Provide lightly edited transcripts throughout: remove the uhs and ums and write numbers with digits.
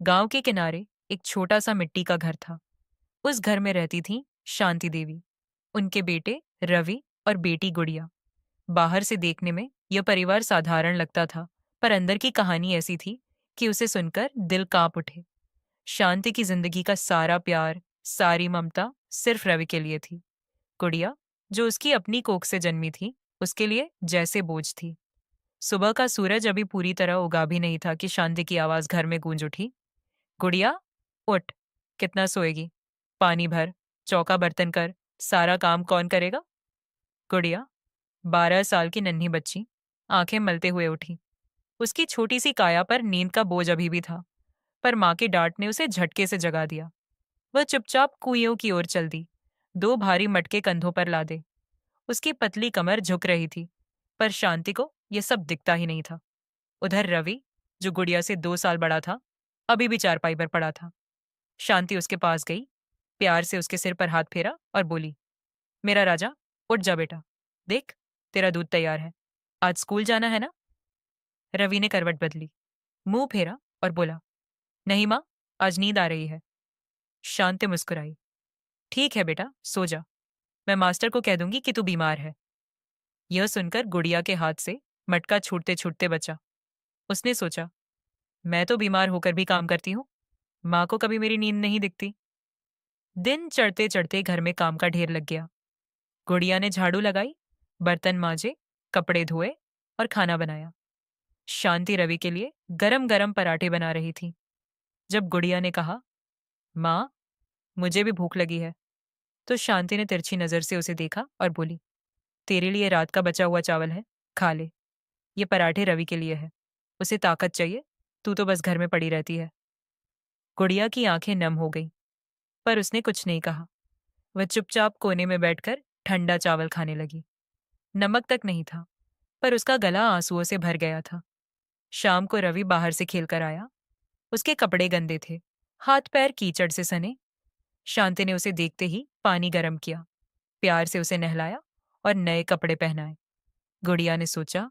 गांव के किनारे एक छोटा सा मिट्टी का घर था। उस घर में रहती थी शांति देवी, उनके बेटे रवि और बेटी गुड़िया। बाहर से देखने में यह परिवार साधारण लगता था, पर अंदर की कहानी ऐसी थी कि उसे सुनकर दिल कांप उठे। शांति की जिंदगी का सारा प्यार, सारी ममता सिर्फ रवि के लिए थी। गुड़िया, जो उसकी अपनी कोख से जन्मी थी, उसके लिए जैसे बोझ थी। सुबह का सूरज अभी पूरी तरह उगा भी नहीं था कि शांति की आवाज घर में गूंज उठी। गुड़िया, उठ। कितना सोएगी? पानी भर, चौका बर्तन कर, सारा काम कौन करेगा? गुड़िया, 12 साल की नन्ही बच्ची, आंखें मलते हुए उठी। उसकी छोटी सी काया पर नींद का बोझ अभी भी था, पर माँ की डांट ने उसे झटके से जगा दिया। वह चुपचाप कुइयों की ओर चल दी, 2 भारी मटके कंधों पर लादे। उसकी पतली कमर झुक रही थी, पर शांति को यह सब दिखता ही नहीं था। उधर रवि, जो गुड़िया से 2 साल बड़ा था, अभी भी चारपाई पर पड़ा था। शांति उसके पास गई, प्यार से उसके सिर पर हाथ फेरा और बोली, मेरा राजा, उठ जा बेटा। देख, तेरा दूध तैयार है। आज स्कूल जाना है ना? रवि ने करवट बदली, मुंह फेरा और बोला, नहीं माँ, आज नींद आ रही है। शांति मुस्कुराई, ठीक है बेटा, सो जा। मैं मास्टर को कह दूंगी कि तू बीमार है। यह सुनकर गुड़िया के हाथ से मटका छूटते छूटते बचा। उसने सोचा, मैं तो बीमार होकर भी काम करती हूँ, माँ को कभी मेरी नींद नहीं दिखती। दिन चढ़ते चढ़ते घर में काम का ढेर लग गया। गुड़िया ने झाड़ू लगाई, बर्तन मांजे, कपड़े धोए और खाना बनाया। शांति रवि के लिए गरम गरम पराठे बना रही थी। जब गुड़िया ने कहा, माँ, मुझे भी भूख लगी है, तो शांति ने तिरछी नजर से उसे देखा और बोली, तेरे लिए रात का बचा हुआ चावल है, खा ले। ये पराठे रवि के लिए है, उसे ताकत चाहिए, तू तो बस घर में पड़ी रहती है। गुड़िया की आंखें नम हो गई, पर उसने कुछ नहीं कहा। वह चुपचाप कोने में बैठकर ठंडा चावल खाने लगी। नमक तक नहीं था, पर उसका गला आंसुओं से भर गया था। शाम को रवि बाहर से खेलकर आया। उसके कपड़े गंदे थे, हाथ पैर कीचड़ से सने। शांति ने उसे देखते ही पानी गर्म किया, प्यार से उसे नहलाया और नए कपड़े पहनाए। गुड़िया ने सोचा,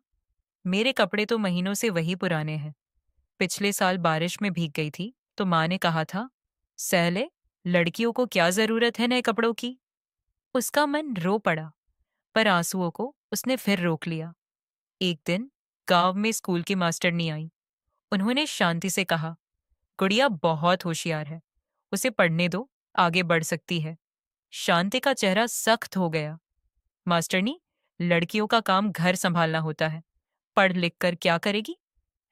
मेरे कपड़े तो महीनों से वही पुराने हैं। पिछले साल बारिश में भीग गई थी तो माँ ने कहा था, सहले, लड़कियों को क्या जरूरत है नए कपड़ों की। उसका मन रो पड़ा, पर आंसुओं को उसने फिर रोक लिया। एक दिन गांव में स्कूल की मास्टरनी आई। उन्होंने शांति से कहा, गुड़िया बहुत होशियार है, उसे पढ़ने दो, आगे बढ़ सकती है। शांति का चेहरा सख्त हो गया। मास्टरनी, लड़कियों का काम घर संभालना होता है, पढ़ लिख कर क्या करेगी?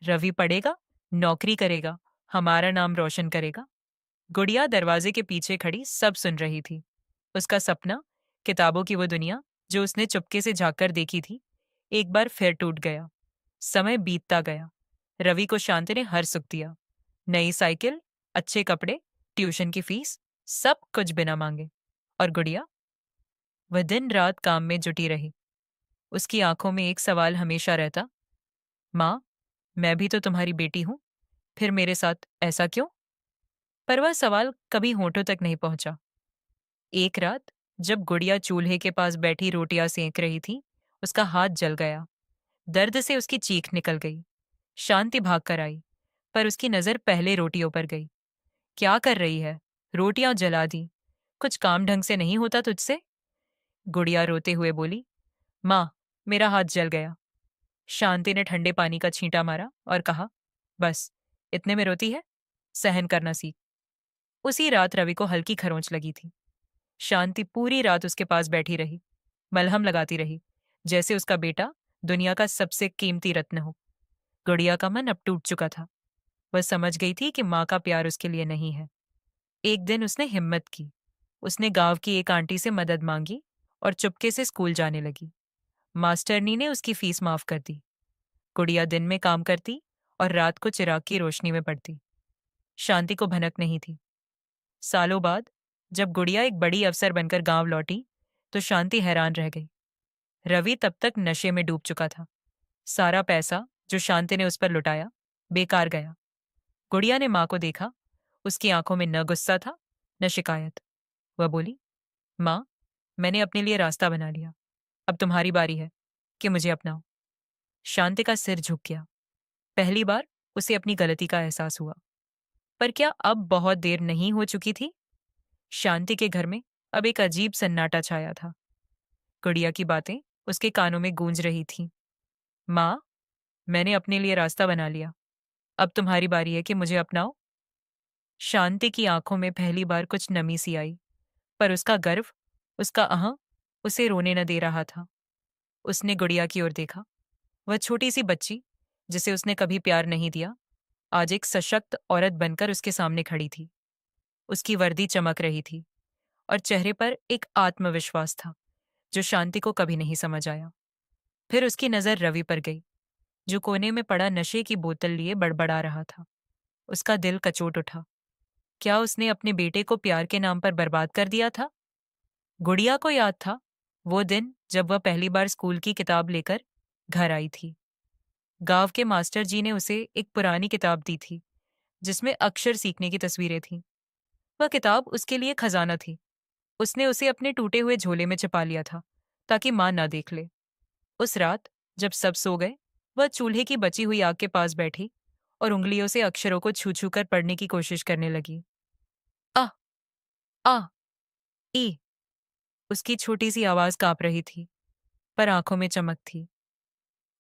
रवि पढ़ेगा, नौकरी करेगा, हमारा नाम रोशन करेगा। गुड़िया दरवाजे के पीछे खड़ी सब सुन रही थी। उसका सपना, किताबों की वो दुनिया जो उसने चुपके से झांककर देखी थी, एक बार फिर टूट गया। समय बीतता गया। रवि को शांति ने हर सुख दिया, नई साइकिल, अच्छे कपड़े, ट्यूशन की फीस, सब कुछ बिना मांगे। और गुड़िया, वह दिन रात काम में जुटी रही। उसकी आंखों में एक सवाल हमेशा रहता, माँ, मैं भी तो तुम्हारी बेटी हूं, फिर मेरे साथ ऐसा क्यों? पर वह सवाल कभी होठों तक नहीं पहुंचा। एक रात जब गुड़िया चूल्हे के पास बैठी रोटियां सेंक रही थी, उसका हाथ जल गया। दर्द से उसकी चीख निकल गई। शांति भाग कर आई, पर उसकी नजर पहले रोटियों पर गई। क्या कर रही है? रोटियां जला दी। कुछ काम ढंग से नहीं होता तुझसे? गुड़िया रोते हुए बोली, माँ, मेरा हाथ जल गया। शांति ने ठंडे पानी का छींटा मारा और कहा, बस, इतने में रोती है? सहन करना सीख। उसी रात रवि को हल्की खरोंच लगी थी। शांति पूरी रात उसके पास बैठी रही, मलहम लगाती रही, जैसे उसका बेटा दुनिया का सबसे कीमती रत्न हो। गुड़िया का मन अब टूट चुका था। वह समझ गई थी कि माँ का प्यार उसके लिए नहीं है। एक दिन उसने हिम्मत की। उसने गांव की एक आंटी से मदद मांगी और चुपके से स्कूल जाने लगी। मास्टरनी ने उसकी फीस माफ कर दी। गुड़िया दिन में काम करती और रात को चिराग की रोशनी में पढ़ती। शांति को भनक नहीं थी। सालों बाद जब गुड़िया एक बड़ी अफसर बनकर गांव लौटी, तो शांति हैरान रह गई। रवि तब तक नशे में डूब चुका था। सारा पैसा जो शांति ने उस पर लुटाया, बेकार गया। गुड़िया ने माँ को देखा। उसकी आंखों में न गुस्सा था, न शिकायत। वह बोली, माँ, मैंने अपने लिए रास्ता बना लिया, अब तुम्हारी बारी है कि मुझे अपनाओ। शांति का सिर झुक गया। पहली बार उसे अपनी गलती का एहसास हुआ। पर क्या अब बहुत देर नहीं हो चुकी थी? शांति के घर में अब एक अजीब सन्नाटा छाया था। गुड़िया की बातें उसके कानों में गूंज रही थीं। माँ, मैंने अपने लिए रास्ता बना लिया। अब तुम्हारी बारी है कि मुझे अपनाओ। शांति की आंखों में पहली बार कुछ नमी सी आई, पर उसका गर्व, उसका अहं, उसे रोने न दे रहा था। उसने गुड़िया की ओर देखा। वह छोटी सी बच्ची, जिसे उसने कभी प्यार नहीं दिया, आज एक सशक्त औरत बनकर उसके सामने खड़ी थी। उसकी वर्दी चमक रही थी और चेहरे पर एक आत्मविश्वास था जो शांति को कभी नहीं समझ आया। फिर उसकी नजर रवि पर गई, जो कोने में पड़ा नशे की बोतल लिए बड़बड़ा रहा था। उसका दिल कचोट उठा। क्या उसने अपने बेटे को प्यार के नाम पर बर्बाद कर दिया था? गुड़िया को याद था वो दिन जब वह पहली बार स्कूल की किताब लेकर घर आई थी। गांव के मास्टर जी ने उसे एक पुरानी किताब दी थी जिसमें अक्षर सीखने की तस्वीरें थीं। वह किताब उसके लिए खजाना थी। उसने उसे अपने टूटे हुए झोले में छिपा लिया था ताकि मां ना देख ले। उस रात जब सब सो गए, वह चूल्हे की बची हुई आग के पास बैठी और उंगलियों से अक्षरों को छू छू कर पढ़ने की कोशिश करने लगी। आ, आ, ई। उसकी छोटी सी आवाज कांप रही थी, पर आंखों में चमक थी।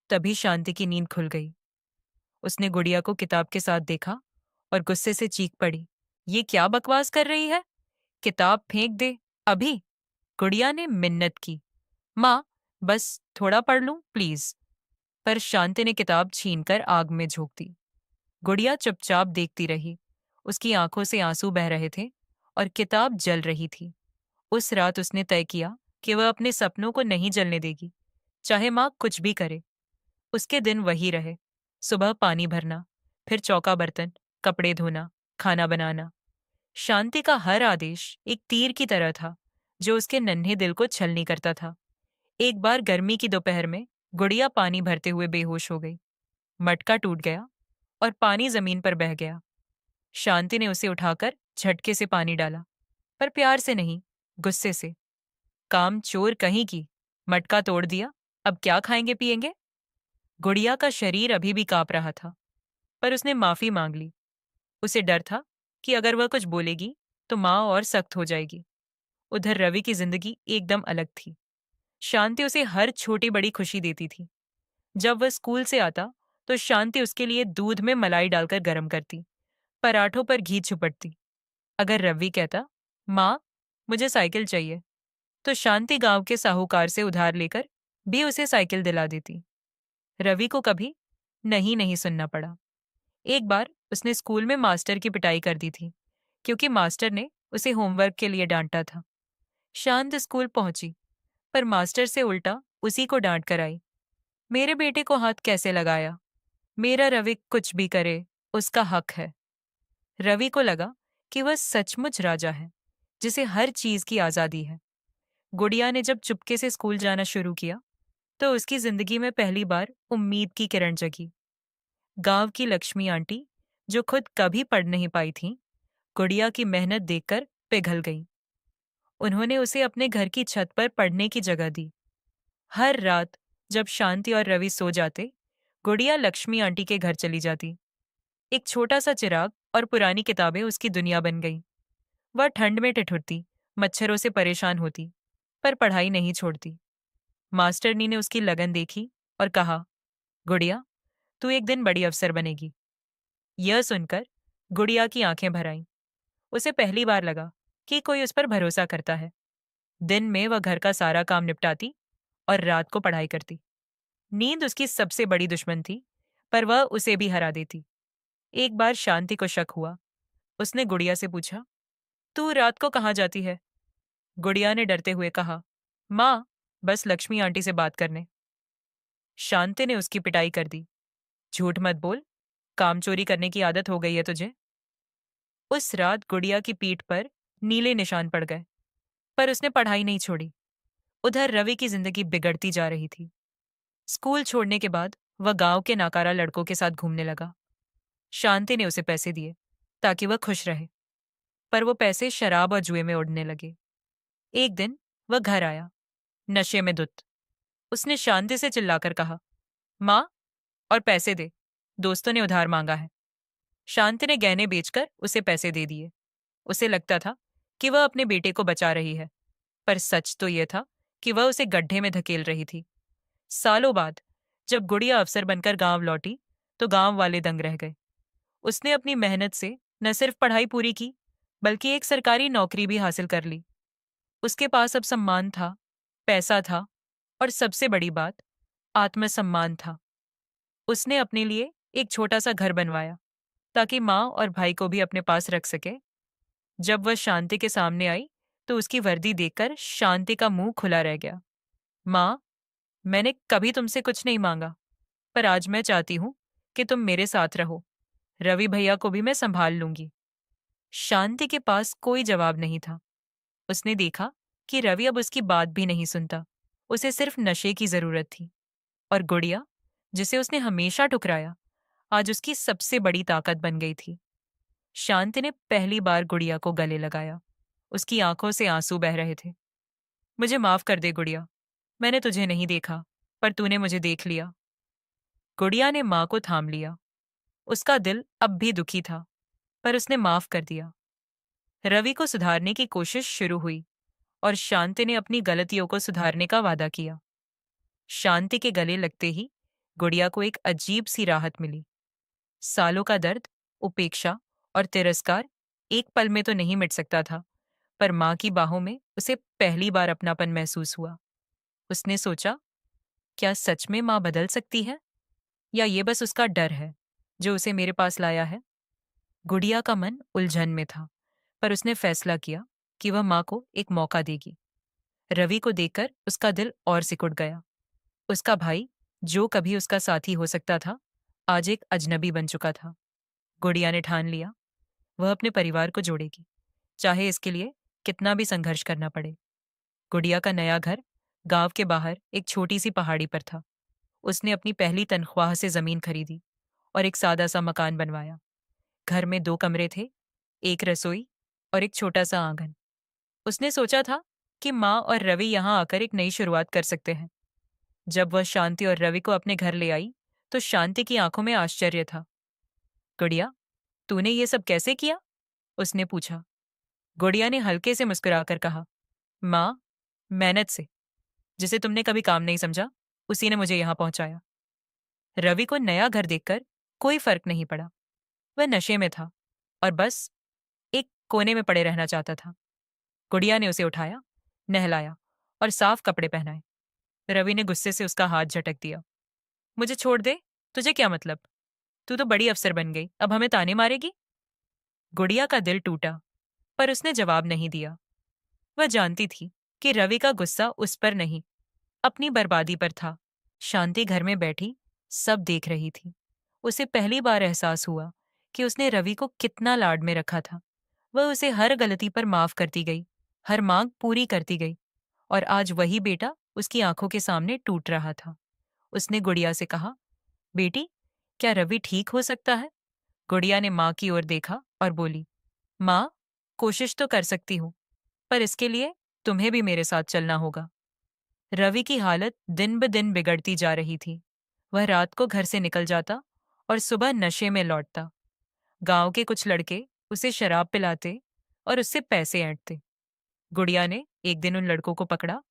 तभी शांति की नींद खुल गई। उसने गुड़िया को किताब के साथ देखा और गुस्से से चीख पड़ी, ये क्या बकवास कर रही है? किताब फेंक दे, अभी। गुड़िया ने मिन्नत की, माँ, बस थोड़ा पढ़ लूं प्लीज। पर शांति ने किताब छीनकर आग में झोंक दी। गुड़िया चुपचाप देखती रही। उसकी आंखों से आंसू बह रहे थे और किताब जल रही थी। उस रात उसने तय किया कि वह अपने सपनों को नहीं जलने देगी, चाहे माँ कुछ भी करे। उसके दिन वही रहे। सुबह पानी भरना, फिर चौका बर्तन, कपड़े धोना, खाना बनाना। शांति का हर आदेश एक तीर की तरह था जो उसके नन्हे दिल को छलनी करता था। एक बार गर्मी की दोपहर में गुड़िया पानी भरते हुए बेहोश हो गई। मटका टूट गया और पानी जमीन पर बह गया। शांति ने उसे उठाकर झटके से पानी डाला, पर प्यार से नहीं, गुस्से से। काम चोर कहीं की, मटका तोड़ दिया, अब क्या खाएंगे पिएंगे? गुड़िया का शरीर अभी भी कांप रहा था, पर उसने माफी मांग ली। उसे डर था कि अगर वह कुछ बोलेगी तो माँ और सख्त हो जाएगी। उधर रवि की जिंदगी एकदम अलग थी। शांति उसे हर छोटी बड़ी खुशी देती थी। जब वह स्कूल से आता तो शांति उसके लिए दूध में मलाई डालकर गर्म करती, पराठों पर घी छुपटती। अगर रवि कहता, माँ, मुझे साइकिल चाहिए, तो शांति गांव के साहूकार से उधार लेकर भी उसे साइकिल दिला देती। रवि को कभी नहीं नहीं सुनना पड़ा। एक बार उसने स्कूल में मास्टर की पिटाई कर दी थी क्योंकि मास्टर ने उसे होमवर्क के लिए डांटा था। शांत स्कूल पहुंची, पर मास्टर से उल्टा उसी को डांट कर आई। मेरे बेटे को हाथ कैसे लगाया? मेरा रवि कुछ भी करे, उसका हक है। रवि को लगा कि वह सचमुच राजा है, जिसे हर चीज की आजादी है। गुड़िया ने जब चुपके से स्कूल जाना शुरू किया तो उसकी जिंदगी में पहली बार उम्मीद की किरण जगी। गांव की लक्ष्मी आंटी, जो खुद कभी पढ़ नहीं पाई थीं, गुड़िया की मेहनत देखकर पिघल गईं। उन्होंने उसे अपने घर की छत पर पढ़ने की जगह दी। हर रात जब शांति और रवि सो जाते, गुड़िया लक्ष्मी आंटी के घर चली जाती। एक छोटा सा चिराग और पुरानी किताबें उसकी दुनिया बन गईं। वह ठंड में ठिठुरती, मच्छरों से परेशान होती, पर पढ़ाई नहीं छोड़ती। मास्टरनी ने उसकी लगन देखी और कहा, गुड़िया, तू एक दिन बड़ी अफसर बनेगी। यह सुनकर गुड़िया की आंखें भर आईं। उसे पहली बार लगा कि कोई उस पर भरोसा करता है। दिन में वह घर का सारा काम निपटाती और रात को पढ़ाई करती। नींद उसकी सबसे बड़ी दुश्मन थी, पर वह उसे भी हरा देती। एक बार शांति को शक हुआ। उसने गुड़िया से पूछा, तू रात को कहाँ जाती है? गुड़िया ने डरते हुए कहा, माँ, बस लक्ष्मी आंटी से बात करने। शांति ने उसकी पिटाई कर दी। झूठ मत बोल, काम चोरी करने की आदत हो गई है तुझे। उस रात गुड़िया की पीठ पर नीले निशान पड़ गए, पर उसने पढ़ाई नहीं छोड़ी। उधर रवि की जिंदगी बिगड़ती जा रही थी। स्कूल छोड़ने के बाद वह गांव के नाकारा लड़कों के साथ घूमने लगा। शांति ने उसे पैसे दिए ताकि वह खुश रहे, पर वो पैसे शराब और जुए में उड़ने लगे। एक दिन वह घर आया, नशे में धुत। उसने शांति से चिल्लाकर कहा, माँ, और पैसे दे, दोस्तों ने उधार मांगा है। शांति ने गहने बेचकर उसे पैसे दे दिए। उसे लगता था कि वह अपने बेटे को बचा रही है, पर सच तो यह था कि वह उसे गड्ढे में धकेल रही थी। सालों बाद जब गुड़िया अफसर बनकर गांव लौटी, तो गांव वाले दंग रह गए। उसने अपनी मेहनत से न सिर्फ पढ़ाई पूरी की, बल्कि एक सरकारी नौकरी भी हासिल कर ली। उसके पास अब सम्मान था, पैसा था, और सबसे बड़ी बात, आत्मसम्मान था। उसने अपने लिए एक छोटा सा घर बनवाया, ताकि माँ और भाई को भी अपने पास रख सके। जब वह शांति के सामने आई, तो उसकी वर्दी देखकर शांति का मुंह खुला रह गया। माँ, मैंने कभी तुमसे कुछ नहीं मांगा, पर आज मैं चाहती हूँ कि तुम मेरे साथ रहो। रवि भैया को भी मैं संभाल लूंगी। शांति के पास कोई जवाब नहीं था। उसने देखा कि रवि अब उसकी बात भी नहीं सुनता। उसे सिर्फ नशे की जरूरत थी। और गुड़िया, जिसे उसने हमेशा ठुकराया, आज उसकी सबसे बड़ी ताकत बन गई थी। शांति ने पहली बार गुड़िया को गले लगाया। उसकी आंखों से आंसू बह रहे थे। मुझे माफ कर दे गुड़िया, मैंने तुझे नहीं देखा, पर तूने मुझे देख लिया। गुड़िया ने माँ को थाम लिया। उसका दिल अब भी दुखी था, पर उसने माफ कर दिया। रवि को सुधारने की कोशिश शुरू हुई, और शांति ने अपनी गलतियों को सुधारने का वादा किया। शांति के गले लगते ही गुड़िया को एक अजीब सी राहत मिली। सालों का दर्द, उपेक्षा और तिरस्कार एक पल में तो नहीं मिट सकता था, पर माँ की बाहों में उसे पहली बार अपनापन महसूस हुआ। उसने सोचा, क्या सच में माँ बदल सकती है, या ये बस उसका डर है जो उसे मेरे पास लाया है? गुड़िया का मन उलझन में था, पर उसने फैसला किया कि वह माँ को एक मौका देगी। रवि को देखकर उसका दिल और सिकुड़ गया। उसका भाई, जो कभी उसका साथी हो सकता था, आज एक अजनबी बन चुका था। गुड़िया ने ठान लिया, वह अपने परिवार को जोड़ेगी, चाहे इसके लिए कितना भी संघर्ष करना पड़े। गुड़िया का नया घर गांव के बाहर एक छोटी सी पहाड़ी पर था। उसने अपनी पहली तनख्वाह से जमीन खरीदी और एक सादा सा मकान बनवाया। घर में 2 कमरे थे, एक रसोई और एक छोटा सा आंगन। उसने सोचा था कि माँ और रवि यहाँ आकर एक नई शुरुआत कर सकते हैं। जब वह शांति और रवि को अपने घर ले आई, तो शांति की आंखों में आश्चर्य था। गुड़िया, तूने ये सब कैसे किया? उसने पूछा। गुड़िया ने हल्के से मुस्कुराकर कहा, माँ, मेहनत से। जिसे तुमने कभी काम नहीं समझा, उसी ने मुझे यहाँ पहुंचाया। रवि को नया घर देखकर कोई फर्क नहीं पड़ा। वह नशे में था और बस एक कोने में पड़े रहना चाहता था। गुड़िया ने उसे उठाया, नहलाया और साफ कपड़े पहनाए। रवि ने गुस्से से उसका हाथ झटक दिया। मुझे छोड़ दे, तुझे क्या मतलब? तू तो बड़ी अफसर बन गई, अब हमें ताने मारेगी? गुड़िया का दिल टूटा, पर उसने जवाब नहीं दिया। वह जानती थी कि रवि का गुस्सा उस पर नहीं, अपनी बर्बादी पर था। शांति घर में बैठी सब देख रही थी। उसे पहली बार एहसास हुआ कि उसने रवि को कितना लाड में रखा था। वह उसे हर गलती पर माफ करती गई, हर मांग पूरी करती गई, और आज वही बेटा उसकी आंखों के सामने टूट रहा था। उसने गुड़िया से कहा, बेटी, क्या रवि ठीक हो सकता है? गुड़िया ने माँ की ओर देखा और बोली, माँ, कोशिश तो कर सकती हूँ, पर इसके लिए तुम्हें भी मेरे साथ चलना होगा। रवि की हालत दिन ब दिन बिगड़ती जा रही थी। वह रात को घर से निकल जाता और सुबह नशे में लौटता। गांव के कुछ लड़के उसे शराब पिलाते और उससे पैसे ऐंठते। गुड़िया ने एक दिन उन लड़कों को पकड़ा।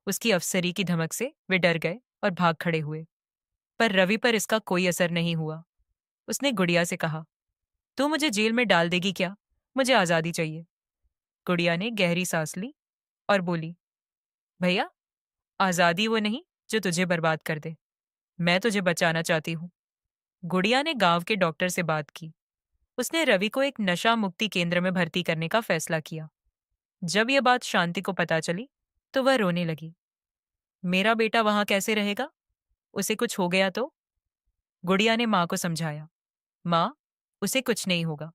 उसकी अफसरी की धमक से वे डर गए और भाग खड़े हुए, पर रवि पर इसका कोई असर नहीं हुआ। उसने गुड़िया से कहा, तू मुझे जेल में डाल देगी क्या? मुझे आजादी चाहिए। गुड़िया ने गहरी सांस ली और बोली, भैया, आजादी वो नहीं जो तुझे बर्बाद कर दे। मैं तुझे बचाना चाहती हूँ। गुड़िया ने गांव के डॉक्टर से बात की। उसने रवि को एक नशा मुक्ति केंद्र में भर्ती करने का फैसला किया। जब यह बात शांति को पता चली, तो वह रोने लगी। मेरा बेटा वहां कैसे रहेगा? उसे कुछ हो गया तो? गुड़िया ने माँ को समझाया, माँ, उसे कुछ नहीं होगा।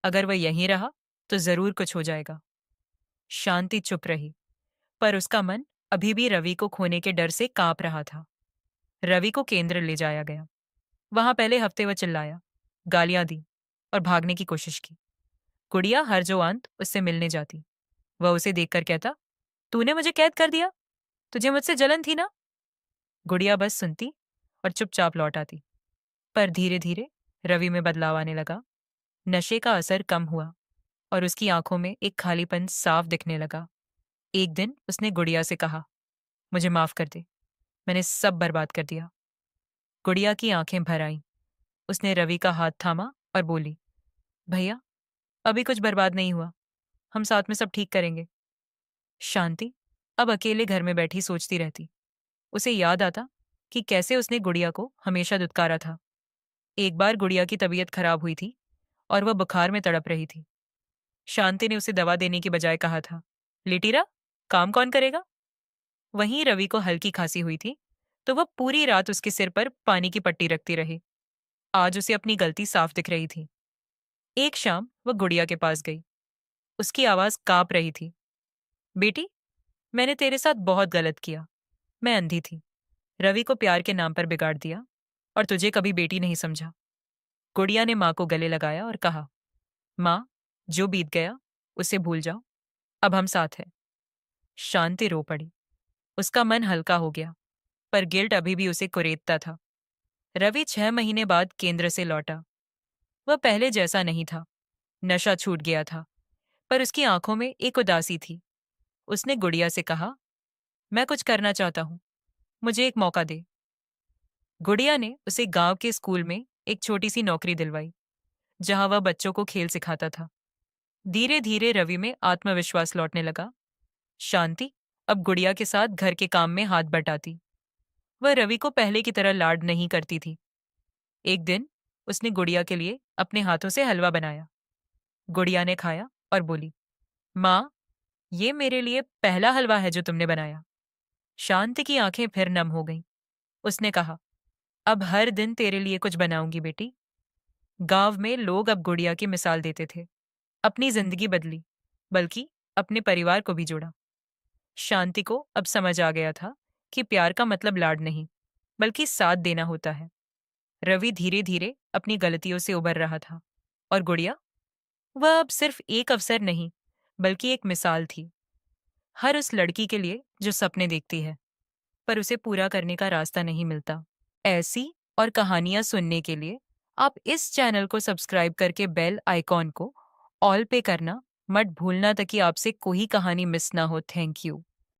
अगर वह यहीं रहा तो जरूर कुछ हो जाएगा। शांति चुप रही, पर उसका मन अभी भी रवि को खोने के डर से कांप रहा था। रवि को केंद्र ले जाया गया। वहां पहले हफ्ते वह चिल्लाया, गालियां दी और भागने की कोशिश की। गुड़िया हर जो अंत उससे मिलने जाती। वह उसे देखकर कहता, तूने मुझे कैद कर दिया, तुझे मुझसे जलन थी ना? गुड़िया बस सुनती और चुपचाप लौट आती। पर धीरे धीरे रवि में बदलाव आने लगा। नशे का असर कम हुआ और उसकी आंखों में एक खालीपन साफ दिखने लगा। एक दिन उसने गुड़िया से कहा, मुझे माफ कर दे, मैंने सब बर्बाद कर दिया। गुड़िया की आंखें भर आईं। उसने रवि का हाथ थामा और बोली, भैया, अभी कुछ बर्बाद नहीं हुआ, हम साथ में सब ठीक करेंगे। शांति अब अकेले घर में बैठी सोचती रहती। उसे याद आता कि कैसे उसने गुड़िया को हमेशा दुत्कारा था। एक बार गुड़िया की तबीयत खराब हुई थी और वह बुखार में तड़प रही थी। शांति ने उसे दवा देने की बजाय कहा था, लेटी रहा, काम कौन करेगा। वहीं रवि को हल्की खांसी हुई थी तो वह पूरी रात उसके सिर पर पानी की पट्टी रखती रही। आज उसे अपनी गलती साफ दिख रही थी। एक शाम वह गुड़िया के पास गई। उसकी आवाज कांप रही थी। बेटी, मैंने तेरे साथ बहुत गलत किया। मैं अंधी थी, रवि को प्यार के नाम पर बिगाड़ दिया और तुझे कभी बेटी नहीं समझा। गुड़िया ने माँ को गले लगाया और कहा, माँ, जो बीत गया उसे भूल जाओ, अब हम साथ हैं। शांति रो पड़ी। उसका मन हल्का हो गया, पर गिल्ट अभी भी उसे कुरेदता था। रवि 6 महीने बाद केंद्र से लौटा। वह पहले जैसा नहीं था। नशा छूट गया था, पर उसकी आंखों में एक उदासी थी। उसने गुड़िया से कहा, मैं कुछ करना चाहता हूं, मुझे एक मौका दे। गुड़िया ने उसे गांव के स्कूल में एक छोटी सी नौकरी दिलवाई, जहां वह बच्चों को खेल सिखाता था। धीरे धीरे रवि में आत्मविश्वास लौटने लगा। शांति अब गुड़िया के साथ घर के काम में हाथ बटाती। वह रवि को पहले की तरह लाड नहीं करती थी। एक दिन उसने गुड़िया के लिए अपने हाथों से हलवा बनाया। गुड़िया ने खाया और बोली, माँ, ये मेरे लिए पहला हलवा है जो तुमने बनाया। शांति की आंखें फिर नम हो गईं। उसने कहा, अब हर दिन तेरे लिए कुछ बनाऊंगी बेटी। गांव में लोग अब गुड़िया की मिसाल देते थे। अपनी जिंदगी बदली, बल्कि अपने परिवार को भी जोड़ा। शांति को अब समझ आ गया था कि प्यार का मतलब लाड नहीं, बल्कि साथ देना होता है। रवि धीरे धीरे अपनी गलतियों से उबर रहा था और गुड़िया, वह अब सिर्फ एक अवसर नहीं, बल्कि एक मिसाल थी। हर उस लड़की के लिए जो सपने देखती है, पर उसे पूरा करने का रास्ता नहीं मिलता। ऐसी और कहानियां सुनने के लिए आप इस चैनल को सब्सक्राइब करके बेल आइकॉन को ऑल पे करना मत भूलना ताकि आपसे कोई कहानी मिस ना हो। Thank you.